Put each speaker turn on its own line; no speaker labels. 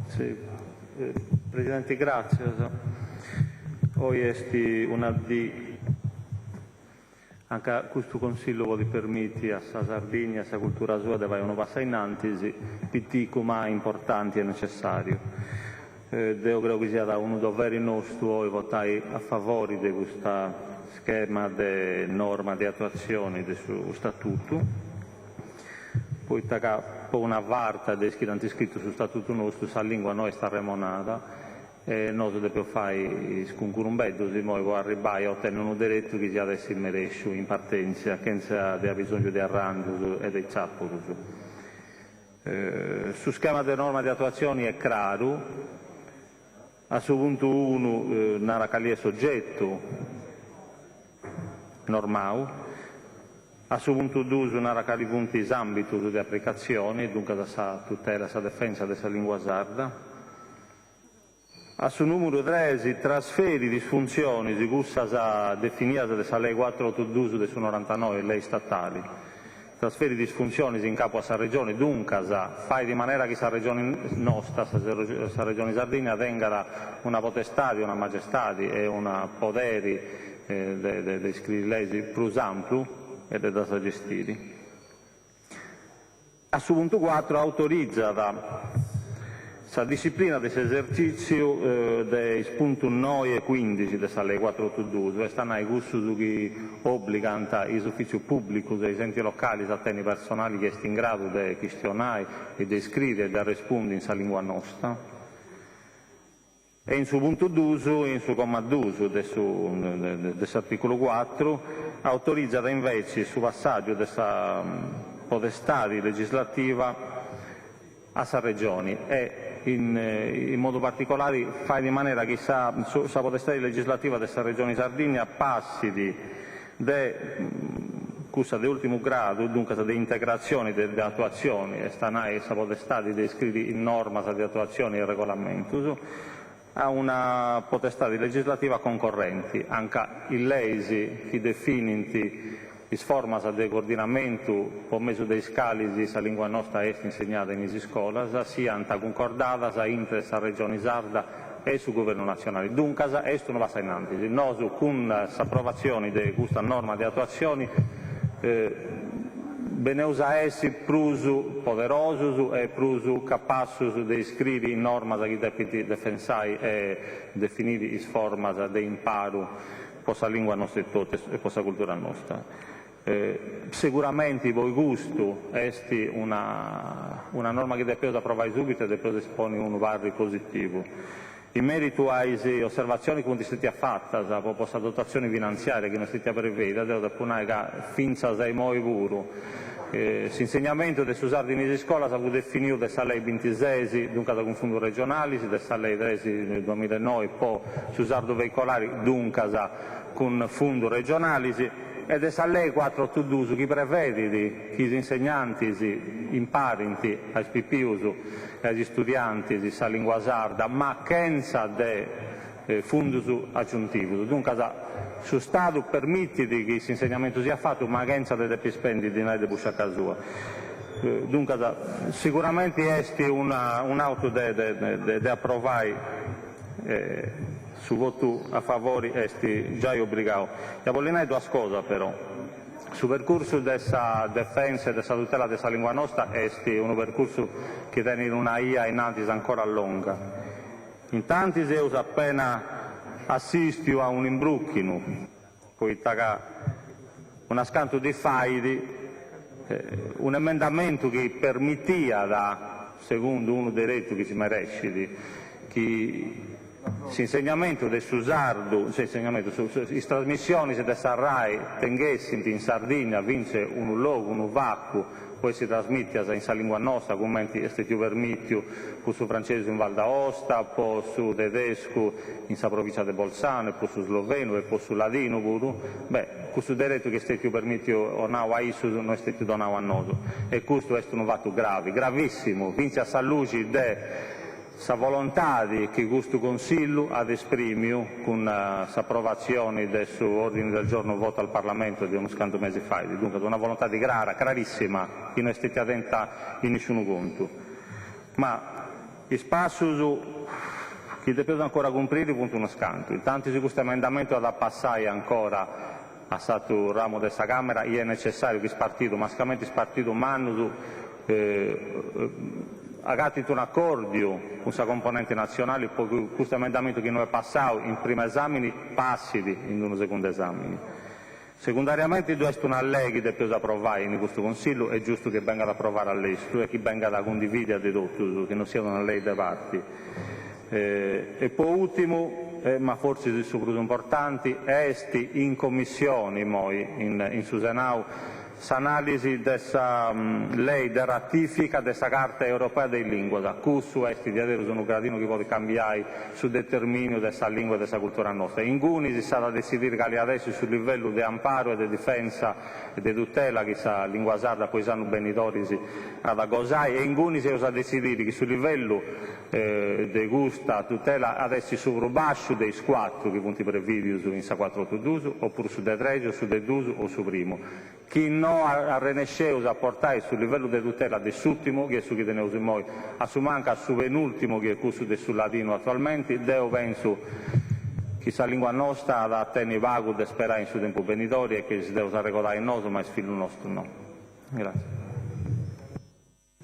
Sì. Presidente, grazie. Oggi è una di anche questo Consiglio vuole permettere a Sardegna, a sa cultura sua, deve non passare innanzi, pitti come importanti e necessario. Io credo che sia da uno dovere nostro votare a favore di questo schema di norma di attuazione del suo statuto. Poi una varta dei iscritti sul statuto nostro, sa lingua noi sta remonata. Noi dobbiamo fare un bello, se noi arrivare a ottenere un diritto che già adesso merece in partenza, che ha bisogno di arrangi e di ciappuri. Su schema di norma di attuazione è chiaro, a suo punto 1 narra che è soggetto normale, a suo punto 2 narra che punti ambito di applicazione, dunque da tutela, da difesa della lingua sarda. A suo numero 3 trasferi di funzioni di gussa definita dalla legge 482 del 99, lei statali. Trasferi di funzioni in capo a sa regione, dunque fai di maniera che sa regione nostra, sa regione Sardegna, tenga una potestà, una maestà e una poderi di scrivere più ampio e da gestire. A suo punto 4 autorizza la disciplina dell'esercizio dei punti 9 e 15 della legge 482, questa è il che obbliga gli uffici pubblici dei enti locali a tenere personali che sono in grado di questionare e di scrivere e di rispondere in lingua nostra. E in suo punto 2, in suo comma 2 dell'articolo 4, autorizza invece il passaggio della potestà legislativa a sa regioni e in modo particolare fa di maniera che sa potestà legislativa della regione Sardegna passi di ultimo grado, dunque di integrazione e di attuazione, e sta potestà di scrivere in norma di attuazione e regolamento, a una potestà legislativa concorrenti, anche il lesi che definiti formas di coordinamento per mezzo dei scali la lingua nostra è insegnata in scuola, sia concordata inter la regione sarda e sul governo nazionale. Dunque, questo non va in avanti. Noi, con l'approvazione di questa norma di attuazione, beneusa essi più poderosi e più capaci di scrivere in norma che debiti difensai e definire le forme di imparo per la lingua nostra e per la cultura nostra. Sicuramente voi gusto è una norma che deve approvare subito e deve espone un vari positivo. In merito alle osservazioni che sono state fatte per questa dotazione finanziaria che non è stata prevista, devo dire che finza sei moi puro. L'insegnamento del Sardini di scuola è stato definito dalla legge 26, dunque da un fondo regionale, dalla legge 13 del 2009, poi su sardo veicolari, dunque con fondo regionale, e della legge 482 che prevede che gli insegnanti imparino ai PPUs e agli studenti di lingua sarda, ma senza dei fondi aggiuntivi. Dunque, su Stato permette che questo insegnamento sia fatto, ma senza dei spendi di noi di busciacca sua. Dunque, sicuramente è un auto da approvare. Su voto a favore è già obbligato. E voglio dire due cose però. Sul percorso della difesa e della tutela della lingua nostra è un percorso che tiene una IA in avanti ancora lunga. In tanti io appena assisto a un imbrucchino, un scanto di faidi, un emendamento che permetteva, secondo uno dei retti che si merece, che l'insegnamento del Susardo, le trasmissioni della RAI tenessero in Sardegna, vince un luogo, un vacuo, poi si trasmette in lingua nostra, come è stato permesso poi su francese in Val d'Aosta, poi su tedesco in sa provincia di Bolzano, poi su sloveno e poi su ladino pure. Questo diritto che è stato permesso a ISU non è stato donato a noi. E questo è un fatto grave, gravissimo, vince a sa luce sa volontà di chi questo Consiglio ad esprimiu con l'approvazione del suo ordine del giorno voto al Parlamento di uno scanto mesi fa, dunque una volontà di chiarissima, che non è stata attenta in nessun conto. Ma i spassi che devono ancora comprire punto uno scanto. Intanto se questo emendamento da passare ancora a stato ramo di questa Camera, è necessario che spartito, mascamente spartito Mannusu, agati un accordo con questa componente nazionale, poi questo emendamento che non è passato in primo esame passi in un secondo esame. Secondariamente, questo è una legge che deve approvare in questo Consiglio, è giusto che venga ad approvare all'estero e che venga da condividere di tutto, che non sia una legge da parti. E poi ultimo, ma forse il più importante, esti in commissione in Susenau s'analisi di questa lei di ratifica della Carta Europea delle Lingue, da curso esti di avere un gradino che può cambiare sul determinio della lingua e della cultura nostra. In cui si sta a decidere che adesso sul livello di amparo e di difesa e di tutela che sa lingua sarda poi sanno benitori ad agosai, e in cui si usa decidere che sul livello di gusta tutela adesso su bascio dei quattro che punti previsti in sa 482 oppure su dei 3 o su dei 2 o su primo. Chi non ha renesceus a portare sul livello di tutela dell'ultimo, che è su che teneus in noi, a su manca su penultimo che è questo del sul ladino attualmente, io penso che la lingua nostra da tenere vago e sperare in suo tempo venitorio e che si deve regolare in noi, ma il figlio nostro no. Grazie.